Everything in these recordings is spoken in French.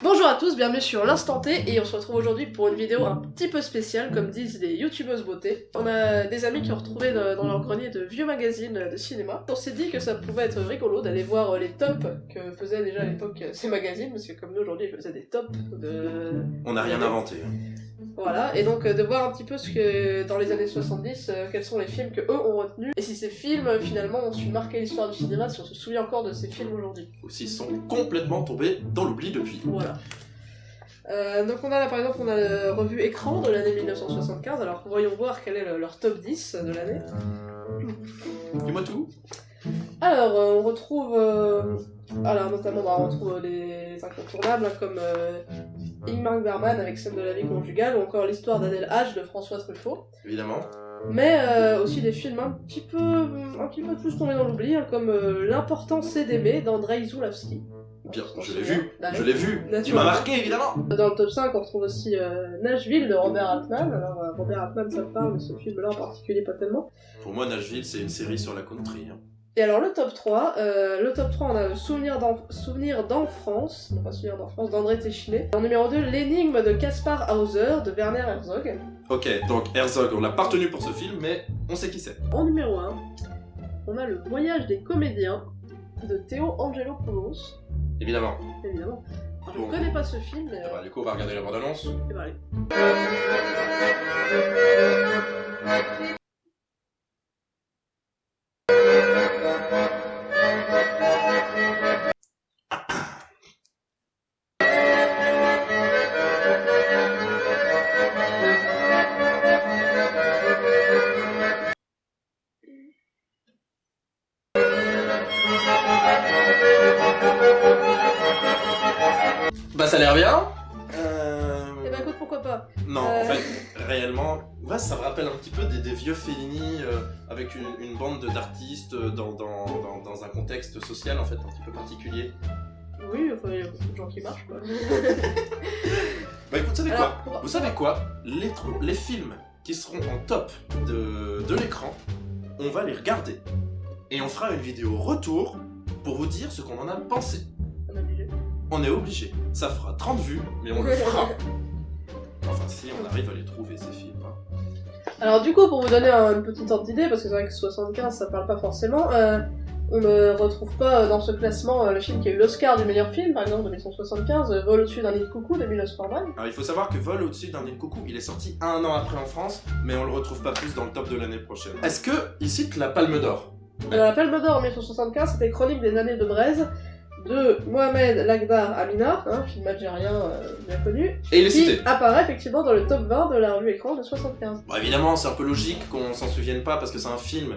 Bonjour à tous, bienvenue sur l'Instant T et on se retrouve aujourd'hui pour une vidéo un petit peu spéciale, comme disent les youtubeuses beauté. On a des amis qui ont retrouvé dans leur grenier de vieux magazines de cinéma. On s'est dit que ça pouvait être rigolo d'aller voir les tops que faisaient déjà à l'époque ces magazines, parce que comme nous aujourd'hui ils faisaient des tops de... On n'a rien inventé. Voilà, et donc de voir un petit peu ce que dans les années 70, quels sont les films que eux ont retenus, et si ces films finalement ont su marquer l'histoire du cinéma, si on se souvient encore de ces films aujourd'hui. Ou s'ils sont complètement tombés dans l'oubli depuis. Voilà. Donc on a là par exemple la revue Écran de l'année 1975, alors voyons voir quel est leur top 10 de l'année. Dis-moi tout. Alors on retrouve alors notamment on retrouve les incontournables hein, comme Ingmar Bergman avec Scène de la vie conjugale ou encore l'histoire d'Adèle H de François Truffaut. Évidemment. Mais aussi des films un petit peu plus tombés dans l'oubli hein, comme L'important c'est d'aimer d'Andrei Zulawski. Bien, je l'ai vu, il m'a marqué évidemment. Dans le top 5, on retrouve aussi Nashville de Robert Altman. Alors, Robert Altman, ça me parle, mais ce film-là en particulier, pas tellement. Pour moi, Nashville, c'est une série sur la country. Hein. Et alors, le top 3, on a Souvenir d'enfance, non pas Souvenir d'enfance, d'André Téchiné. En numéro 2, L'énigme de Kaspar Hauser de Werner Herzog. Ok, donc Herzog, on l'a pas retenu pour ce film, mais on sait qui c'est. En numéro 1, on a Le voyage des comédiens de Théo Angelopoulos. Évidemment. Évidemment. Alors, je ne connais pas ce film, mais... Du coup, on va regarder la bande-annonce. Et bah, allez. Bah ça a l'air bien. Eh bah écoute, pourquoi pas. Non, en fait, réellement, ouais, ça me rappelle un petit peu des vieux Fellini avec une bande d'artistes dans un contexte social en fait un petit peu particulier. Oui, enfin, il y a beaucoup de gens qui marchent, quoi. Bah écoute, vous savez quoi les films qui seront en top de l'écran, on va les regarder. Et on fera une vidéo retour pour vous dire ce qu'on en a pensé. On est obligé. Ça fera 30 vues, mais on le fera. Enfin si, on arrive à les trouver ces films. Hein. Alors du coup, pour vous donner une petite ordre d'idée, parce que c'est vrai que 75 ça parle pas forcément, on ne retrouve pas dans ce classement le film qui a eu l'Oscar du meilleur film, par exemple de 1975, Vol au-dessus d'un nid de coucou de Milos Forman. Alors il faut savoir que Vol au-dessus d'un nid de coucou, il est sorti 1 an après en France, mais on le retrouve pas plus dans le top de l'année prochaine. Est-ce que il cite la Palme d'Or? La Palme d'Or en 1975, c'était Chronique des années de Braise, de Mohamed Lagdar Amina, film algérien bien connu, et il est qui cité. Apparaît effectivement dans le top 20 de la revue Écran de 75. Bon évidemment, c'est un peu logique qu'on s'en souvienne pas, parce que c'est un film,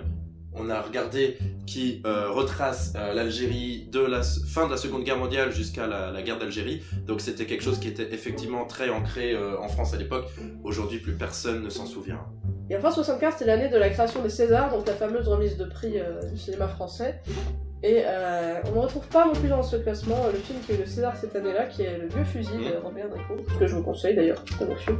on a regardé, qui retrace l'Algérie de la fin de la Seconde Guerre mondiale jusqu'à la guerre d'Algérie, donc c'était quelque chose qui était effectivement très ancré en France à l'époque. Aujourd'hui, plus personne ne s'en souvient. Et enfin 75, c'est l'année de la création des Césars, donc la fameuse remise de prix du cinéma français. Et on ne retrouve pas non plus dans ce classement le film qui a eu le César cette année-là, qui est Le Vieux Fusil de Robert Dreyfus, que je vous conseille d'ailleurs, très bon film.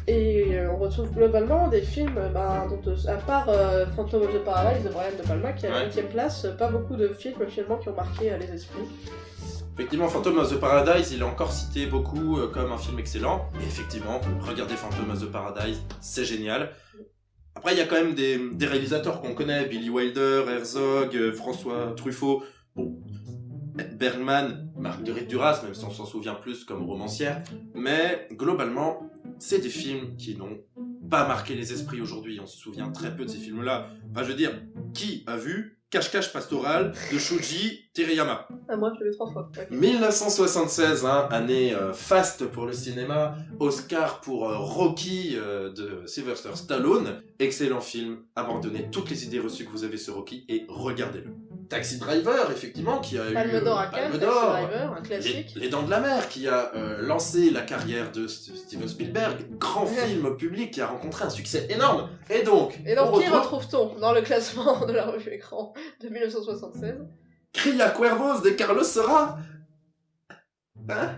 Et on retrouve globalement des films, dont, à part Phantom of the Paradise de Brian De Palma, qui est à la 8ème place, pas beaucoup de films finalement qui ont marqué les esprits. Effectivement, Phantom of the Paradise, il est encore cité beaucoup comme un film excellent. Et effectivement, regardez Phantom of the Paradise, c'est génial. Après, il y a quand même des réalisateurs qu'on connaît, Billy Wilder, Herzog, François Truffaut, bon, Bergman, Marguerite Duras, même si on s'en souvient plus comme romancière. Mais globalement, c'est des films qui n'ont pas marqué les esprits aujourd'hui. On se souvient très peu de ces films-là. Enfin, je veux dire, qui a vu Cache-Cache Pastoral de Shuji Terayama? Moi, je l'ai vu 3 fois. Okay. 1976, hein, année faste pour le cinéma, Oscar pour Rocky de Sylvester Stallone. Excellent film, abandonnez toutes les idées reçues que vous avez sur Rocky et regardez-le. Taxi Driver, effectivement, qui a Palme eu d'Or à Cannes, Taxi Driver, un classique. Les Dents de la Mer, qui a lancé la carrière de Steven Spielberg, grand film public qui a rencontré un succès énorme. Et donc qui retrouve-t-on dans le classement de la revue Écran de 1976? Cria Cuervos de Carlos Saura. Hein?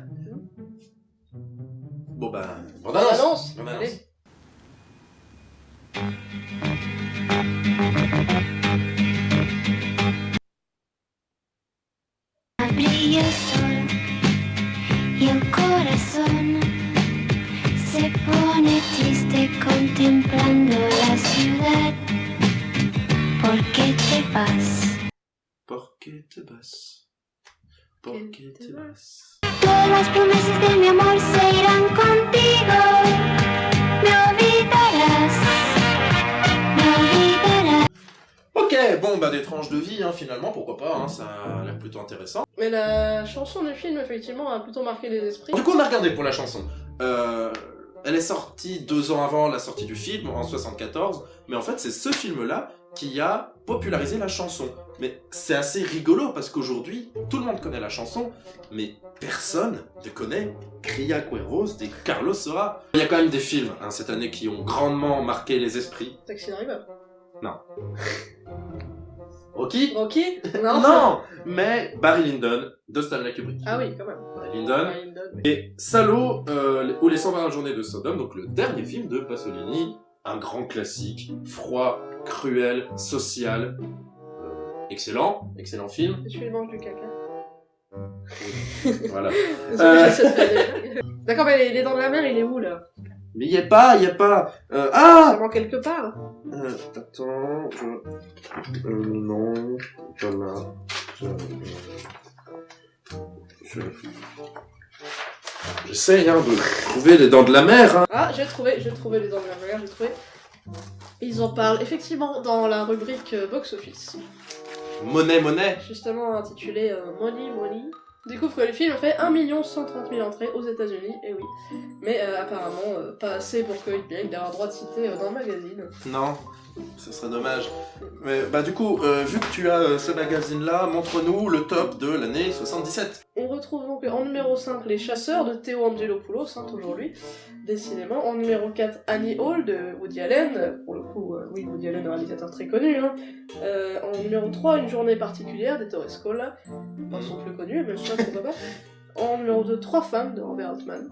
Bon bah, bonne annonce. Allez. y el corazón se pone triste contemplando la ciudad. ¿Por qué te vas? ¿Por qué te vas? ¿Por qué te vas? Todas las promesas de mi amor se irán contigo. Me olvidarás. Me olvidarás. Ok, bon, bah des tranches de vie, hein, finalement, pourquoi pas, hein, ça a l'air plutôt intéressant. Mais la chanson du film, effectivement, a plutôt marqué les esprits. Du coup, on a regardé pour la chanson. Elle est sortie 2 ans avant la sortie du film, en 74, mais en fait, c'est ce film-là qui a popularisé la chanson. Mais c'est assez rigolo, parce qu'aujourd'hui, tout le monde connaît la chanson, mais personne ne connaît Cría Cuervos de Carlos Saura. Il y a quand même des films, hein, cette année, qui ont grandement marqué les esprits. Taxi Driver. Non. Rocky? Rocky? Non. Non, mais Barry Lyndon de Stanley Kubrick. Ah oui, quand même. Barry Lyndon. Barry Lyndon, oui. Et Salo, ou les 120 journées de Sodome, donc le dernier film de Pasolini, un grand classique, froid, cruel, social, excellent film. Je suis mange du caca. Voilà. D'accord, mais les dents de la mer, il est où là? Mais y a pas. Ça Ah manque quelque part. Attends, non, voilà. J'essaye de trouver les dents de la mer. Hein. Ah, j'ai trouvé les dents de la mer, j'ai trouvé. Ils en parlent effectivement dans la rubrique box-office. Monnaie. Justement intitulée Money. Découvre que le film a fait 1 130 000 entrées aux États-Unis, et oui. Mais apparemment, pas assez pour qu'il mérite d'avoir droit de citer dans le magazine. Non, ce serait dommage. Mais bah du coup, vu que tu as ce magazine-là, montre-nous le top de l'année 77. On retrouve donc en numéro 5 Les Chasseurs de Theo Angelopoulos, toujours lui, décidément. En numéro 4 Annie Hall de Woody Allen, pour le coup, oui, Woody Allen, un réalisateur très connu. Hein. En numéro 3 Une journée particulière d'Ettore Scola, pas son plus connu, mais je sais pourquoi pas. En numéro 2 Trois femmes de Robert Altman.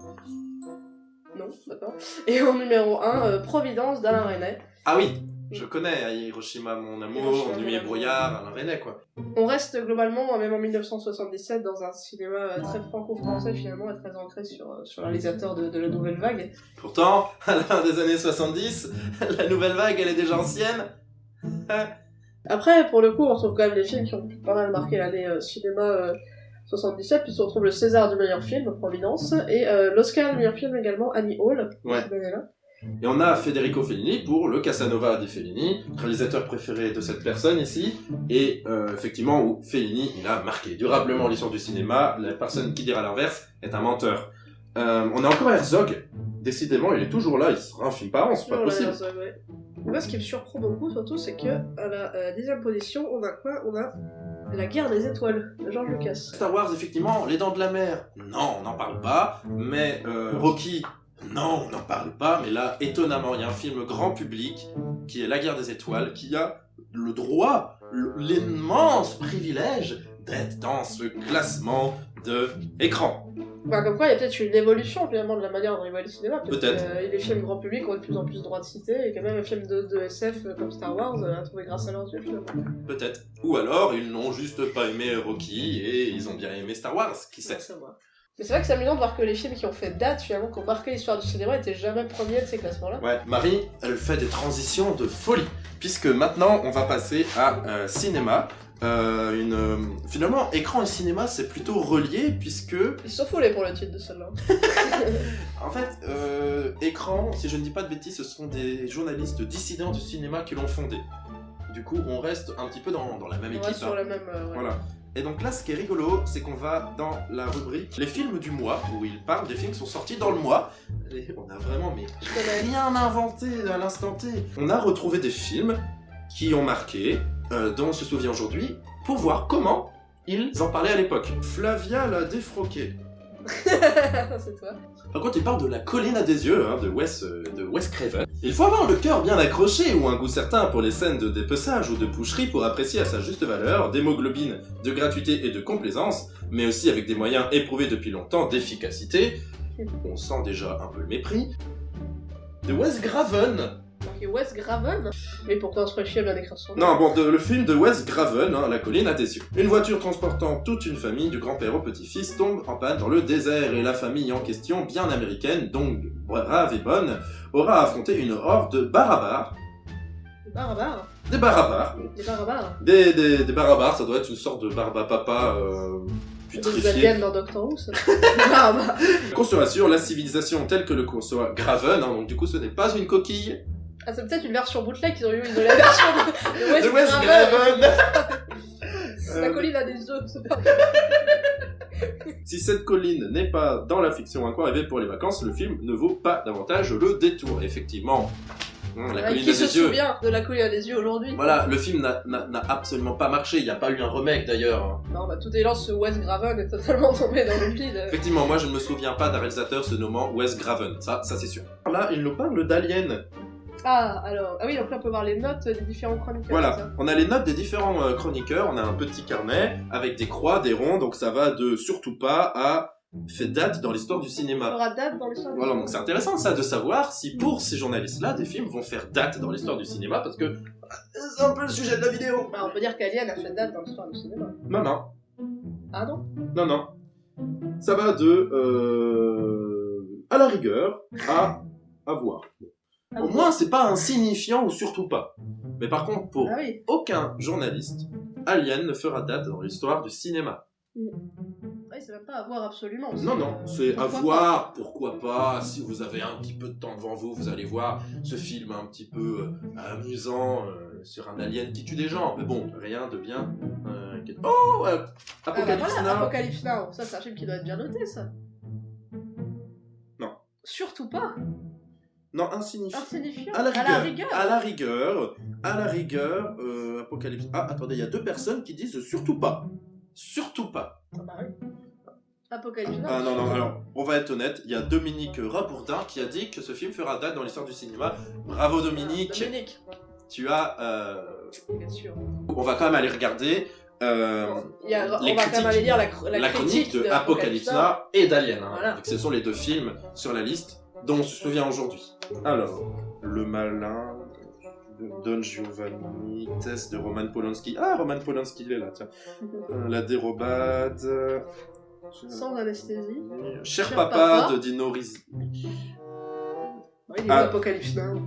Non, d'accord. Et en numéro 1 Providence d'Alain Resnais. Ah oui, je connais Hiroshima mon amour, Nuit et brouillard, Alain Resnais quoi. On reste globalement, même en 1977, dans un cinéma très franco-français finalement, et très ancré sur le réalisateur de la Nouvelle Vague. Pourtant, à la fin des années 70, la Nouvelle Vague elle est déjà ancienne. Après, pour le coup, on retrouve quand même des films qui ont pas mal marqué l'année cinéma 77, puis on retrouve le César du meilleur film, Providence, et l'Oscar du meilleur film également, Annie Hall, Ouais. cette année-là. Et on a Federico Fellini pour le Casanova di Fellini, réalisateur préféré de cette personne ici, et effectivement où Fellini il a marqué durablement l'histoire du cinéma, la personne qui dira l'inverse est un menteur. On a encore Herzog, décidément il est toujours là, il sera un film par an, c'est pas possible. Ouais. Moi, ce qui me surprend beaucoup, surtout, c'est que à la 10e position, on a quoi? On a La guerre des étoiles, de George Lucas. Star Wars, effectivement, Les Dents de la Mer, non, on n'en parle pas, mais Rocky, non, on n'en parle pas, mais là, étonnamment, il y a un film grand public, qui est La guerre des étoiles, qui a le droit, l'immense privilège d'être dans ce classement de écran. Bah, comme quoi, il y a peut-être une évolution finalement de la manière dont il voit le cinéma. Peut-être. Et les films grand public ont de plus en plus droit de citer, et quand même un film de SF comme Star Wars a trouvé grâce à leurs yeux finalement. Peut-être. Ou alors, ils n'ont juste pas aimé Rocky, et ils ont bien aimé Star Wars, qui sait. C'est moi. Mais c'est vrai que c'est amusant de voir que les films qui ont fait date, finalement, qui ont marqué l'histoire du cinéma, étaient jamais premiers de ces classements-là. Ouais, Marie, elle fait des transitions de folie, puisque maintenant, on va passer à cinéma. Finalement, écran et cinéma, c'est plutôt relié, puisque... Ils sont foulés pour le titre de celle-là. En fait, écran, si je ne dis pas de bêtises, ce sont des journalistes dissidents du cinéma qui l'ont fondé. Du coup, on reste un petit peu dans la même équipe. On reste sur la même... ouais. Voilà. Et donc là, ce qui est rigolo, c'est qu'on va dans la rubrique les films du mois, où il parle des films qui sont sortis dans le mois. Et on a vraiment rien inventé à l'instant T. On a retrouvé des films qui ont marqué, dont on se souvient aujourd'hui, pour voir comment ils en parlaient à l'époque. Flavia l'a défroqué. C'est toi. Par contre, il parle de La colline à des yeux, de Wes Craven. Il faut avoir le cœur bien accroché ou un goût certain pour les scènes de dépeçage ou de boucherie pour apprécier à sa juste valeur d'hémoglobine, de gratuité et de complaisance, mais aussi avec des moyens éprouvés depuis longtemps d'efficacité. On sent déjà un peu le mépris. De Wes Craven. et Wes Craven. Mais pourtant, on se ferait chier à bien écrire son nom. Non, bon, le film de Wes Craven, La colline à tes yeux. Une voiture transportant toute une famille, du grand-père au petit-fils, tombe en panne dans le désert et la famille en question, bien américaine, donc brave et bonne, aura affronté une horde de barabars. Des barbares. Des barabars. Des barbares. Des barabars, ça doit être une sorte de barbapapa Des putrifié. aliens dans Doctor Who, ça. Barbares. Qu'on se rassure, la civilisation telle que le conçoit Craven, donc du coup ce n'est pas une coquille. Ah, c'est peut-être une version bootleg qu'ils ont eu, ils ont la version de De Wes Craven. C'est la colline à des œufs, c'est pas... Si cette colline n'est pas dans la fiction Un coin rêvé pour les vacances, le film ne vaut pas davantage le détour. Effectivement, la colline Qui à se des yeux. souvient de la colline à des yeux aujourd'hui? Voilà, le film n'a absolument pas marché, il n'y a pas eu un remake d'ailleurs. Non, bah tout élan, ce Wes Craven est totalement tombé dans le vide. Effectivement, moi je ne me souviens pas d'un réalisateur se nommant Wes Craven, ça c'est sûr. Là, il nous parle d'Alien. Ah, alors... Ah oui, donc là, on peut voir les notes des différents chroniqueurs, c'est Voilà, ça? on a les notes des différents chroniqueurs, on a un petit carnet avec des croix, des ronds, donc ça va de surtout pas à fait date dans l'histoire du cinéma. Fera date dans l'histoire du Voilà, cinéma. donc c'est intéressant ça de savoir si pour ces journalistes-là, des films vont faire date dans l'histoire du cinéma, parce que c'est un peu le sujet de la vidéo. Bah, on peut dire qu'Alien a fait date dans l'histoire du cinéma. Non, non, Ah non? non, non. Ça va de à la rigueur à voir. Au moins, c'est pas insignifiant ou surtout pas. Mais par contre, pour Ah oui. aucun journaliste, Alien ne fera date dans l'histoire du cinéma. Ouais, c'est même pas à voir absolument. Non, non, c'est à Pourquoi voir, pourquoi pas, si vous avez un petit peu de temps devant vous, vous allez voir ce film un petit peu amusant sur un alien qui tue des gens. Mais bon, rien de bien... Oh, Ah bah Apocalypse voilà, Now. Apocalypse Now. Ça, c'est un film qui doit être bien noté, ça. Non. Surtout pas. Non, insignifiant. Insignifiant. À la rigueur. À la rigueur, Apocalypse... Ah, attendez, il y a 2 personnes qui disent surtout pas. Surtout pas. Ah bah oui. Apocalypse Now. Ah non, non, alors, on va être honnête, il y a Dominique Rabourdin qui a dit que ce film fera date dans l'histoire du cinéma. Bravo Dominique, Dominique. tu as... Bien sûr. On va quand même aller regarder On va les quand même aller lire la chronique critique de Apocalypse Now et d'Alien. Hein, Voilà. vu que ce sont les 2 films sur la liste dont on se souvient aujourd'hui. Alors, Le Malin de Don Giovanni, Tess de Roman Polanski. Ah, Roman Polanski, il est là, tiens. La Dérobade... Sans anesthésie. Cher Cher Papa Papa. de Dino Risi. Oui, il est Ah. Apocalypse Now.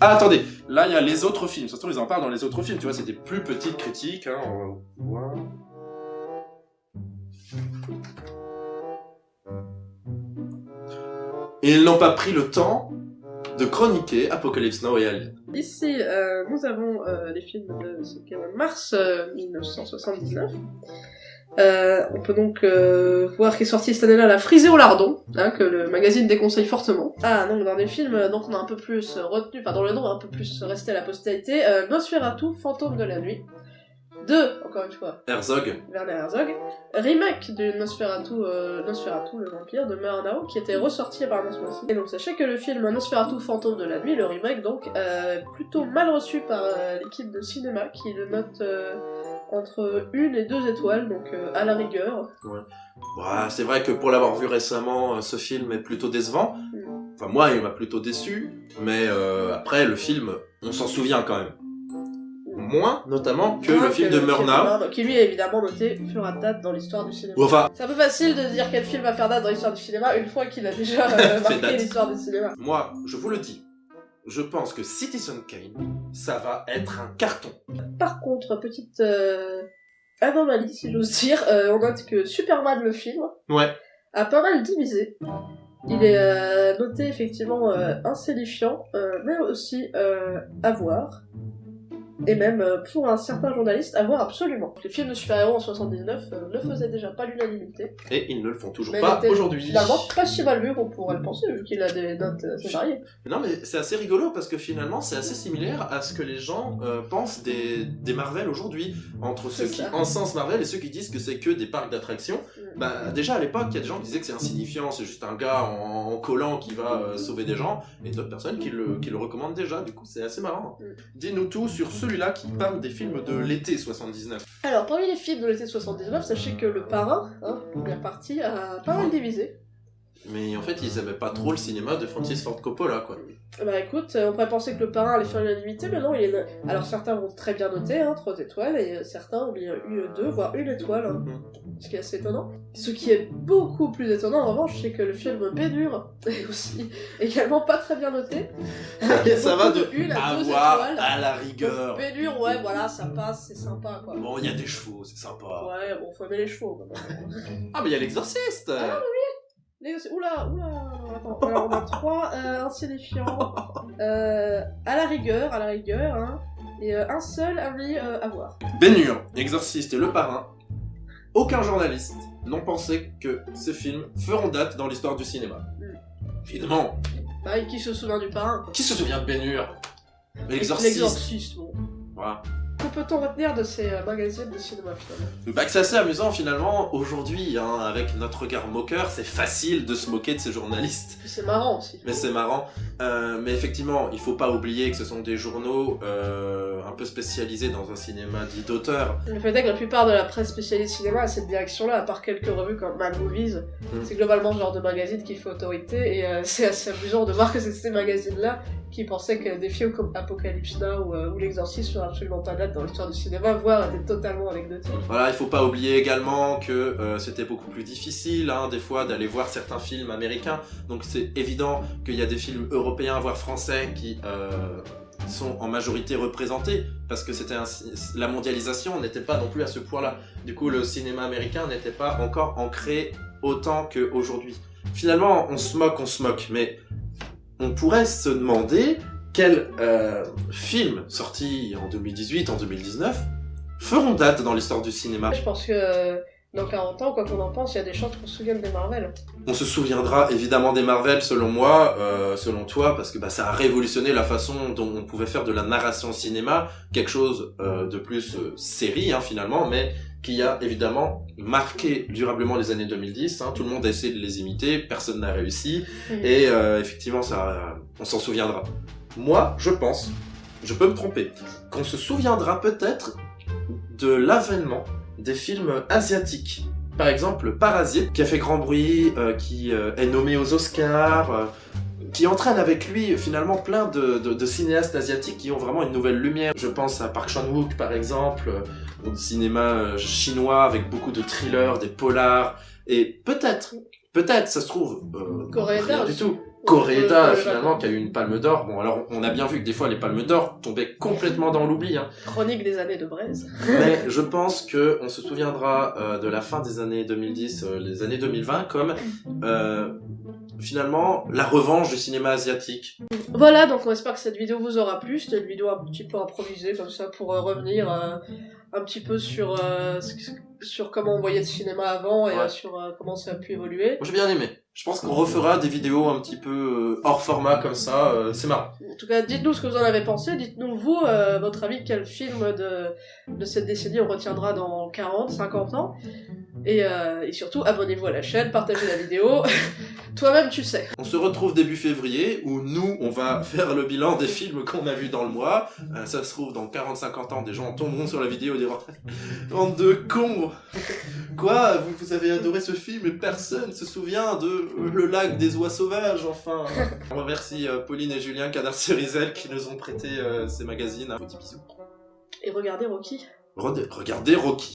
Ah, attendez, là il y a les autres films. Ça se trouve, ils en parlent dans les autres films. Tu vois, c'est des plus petites critiques. Hein, on va voir. Et ils n'ont pas pris le temps de chroniquer Apocalypse Now et Alien. Ici, nous avons les films de ce qu'est mars 1979. On peut donc voir qu'est sorti cette année-là La Frisée au lardon, hein, que le magazine déconseille fortement. Ah, donc dans des films donc on a un peu plus retenu, enfin dans le nom un peu plus resté à la postérité, Nosferatu, Fantôme de la nuit, de, encore une fois, Herzog. Werner Herzog, remake de Nosferatu, le vampire de Murnau, qui était ressorti apparemment ce mois-ci. Et donc sachez que le film Nosferatu, Fantôme de la nuit, le remake donc, plutôt mal reçu par l'équipe de cinéma, qui le note entre 1 et 2 étoiles, donc à la rigueur. Ouais, c'est vrai que pour l'avoir vu récemment, ce film est plutôt décevant. Enfin, moi, il m'a plutôt déçu. Mais après, le film, on s'en souvient quand même. Moins, notamment, que le film de Murnau. Qui lui, évidemment, noté fera date dans l'histoire du cinéma. Enfin, C'est un peu facile de dire quel film va faire date dans l'histoire du cinéma une fois qu'il a déjà marqué date. l'histoire du cinéma. moi, je vous le dis. Je pense que Citizen Kane, ça va être un carton. Par contre, petite anomalie, si j'ose dire, on note que Superman, le film, Ouais. a pas mal divisé. Il est noté effectivement insignifiant, mais aussi à voir. Et même pour un certain journaliste, à voir absolument. Les films de super-héros en 79 ne faisaient déjà pas l'unanimité. Et ils ne le font toujours Mais pas il était aujourd'hui. Finalement, pas si mal vu qu'on pourrait le penser, vu qu'il a des notes assez variées. Non, mais c'est assez rigolo parce que finalement, c'est assez similaire à ce que les gens pensent des Marvel aujourd'hui. Entre ceux C'est qui ça. encensent Marvel et ceux qui disent que c'est que des parcs d'attractions. Bah, déjà à l'époque, il y a des gens qui disaient que c'est insignifiant, c'est juste un gars en collant qui va sauver des gens, et d'autres personnes qui le recommandent déjà. Du coup, c'est assez marrant. Dis-nous tout sur celui-là qui parle des films de l'été 79. Alors, parmi les films de l'été 79, sachez que Le Parrain, hein, première partie, a pas mal divisé. Mais en fait, ils aimaient pas trop le cinéma de Francis Ford Coppola, quoi. Bah écoute, on pourrait penser que Le Parrain allait faire l'unanimité, mais non, alors certains vont très bien noter, 3 étoiles, et certains ont eu 2, voire 1 étoile, ce qui est assez étonnant. Ce qui est beaucoup plus étonnant, en revanche, c'est que le film Ben-Hur est aussi également pas très bien noté. Ça va de 1 à 2 avoir étoiles. à la rigueur. Ben-Hur, ouais, voilà, ça passe, c'est sympa, quoi. Bon, il y a des chevaux, c'est sympa. Ouais, bon, faut aimer les chevaux, quand même. Ah, mais il y a l'exorciste. Oula, attends, alors on a 3 insignifiants, à la rigueur, et un seul avis à voir. Ben-Hur, Exorciste et Le Parrain, aucun journaliste n'ont pensé que ces films feront date dans l'histoire du cinéma. Évidemment. Bah, et qui se souvient du Parrain? Qui se souvient de Ben-Hur? L'exorciste. L'exorciste, bon. Voilà. Que peut-on retenir de ces magazines de cinéma, finalement? Bah que c'est assez amusant finalement, aujourd'hui, avec notre regard moqueur, c'est facile de se moquer de ces journalistes. Puis c'est marrant aussi. Mais c'est marrant. Mais effectivement, il faut pas oublier que ce sont des journaux un peu spécialisés dans un cinéma dit d'auteur. Le fait est que la plupart de la presse spécialisée cinéma a cette direction-là, à part quelques revues comme Mad Movies, c'est globalement ce genre de magazine qui fait autorité, et c'est assez amusant de voir que c'est ces magazines-là qui pensaient que des films comme Apocalypse Now ou L'Exorciste n'ont absolument pas date dans l'histoire du cinéma, voire étaient totalement anecdotiques. Voilà, il faut pas oublier également que c'était beaucoup plus difficile, des fois, d'aller voir certains films américains. Donc c'est évident qu'il y a des films européens, voire français, qui sont en majorité représentés, parce que la mondialisation n'était pas non plus à ce point-là. Du coup, le cinéma américain n'était pas encore ancré autant qu'aujourd'hui. Finalement, on se moque, mais on pourrait se demander quels films sortis en 2018, en 2019, feront date dans l'histoire du cinéma. Je pense que dans 40 ans, quand on en pense, il y a des chances qu'on se souvienne des Marvel. On se souviendra évidemment des Marvel, selon moi, selon toi, parce que ça a révolutionné la façon dont on pouvait faire de la narration au cinéma, quelque chose de plus série finalement, mais qui a évidemment marqué durablement les années 2010. Tout le monde a essayé de les imiter, personne n'a réussi, et effectivement, on s'en souviendra. Moi, je pense, je peux me tromper, qu'on se souviendra peut-être de l'avènement des films asiatiques. Par exemple, Parasite, qui a fait grand bruit, qui est nommé aux Oscars, qui entraîne avec lui finalement plein de cinéastes asiatiques qui ont vraiment une nouvelle lumière. Je pense à Park Chan-wook par exemple, au cinéma chinois avec beaucoup de thrillers, des polars, et peut-être, ça se trouve, rien du tout. Koreeda, finalement, qui a eu une palme d'or. Bon, alors, on a bien vu que des fois, les palmes d'or tombaient complètement dans l'oubli. Chronique des années de braise. Mais je pense que on se souviendra de la fin des années 2010, les années 2020, comme, finalement, la revanche du cinéma asiatique. Voilà, donc on espère que cette vidéo vous aura plu. C'était une vidéo un petit peu improvisée, comme ça, pour revenir un petit peu sur comment on voyait le cinéma avant et sur comment ça a pu évoluer. Moi, j'ai bien aimé. Je pense qu'on refera des vidéos un petit peu hors format comme ça, c'est marrant. En tout cas, dites-nous ce que vous en avez pensé, dites-nous vous, votre avis, quel film de cette décennie on retiendra dans 40, 50 ans. Et surtout, abonnez-vous à la chaîne, partagez la vidéo, toi-même tu sais. On se retrouve début février, où nous, on va faire le bilan des films qu'on a vus dans le mois. Ça se trouve, dans 40-50 ans, des gens tomberont sur la vidéo et diront « Bande de cons ! Quoi, vous avez adoré ce film et personne se souvient de Le lac des oies sauvages, enfin !» On remercie Pauline et Julien Canard-Cerizel qui nous ont prêté ces magazines. Un petit bisou. Et regardez Rocky. Regardez Rocky.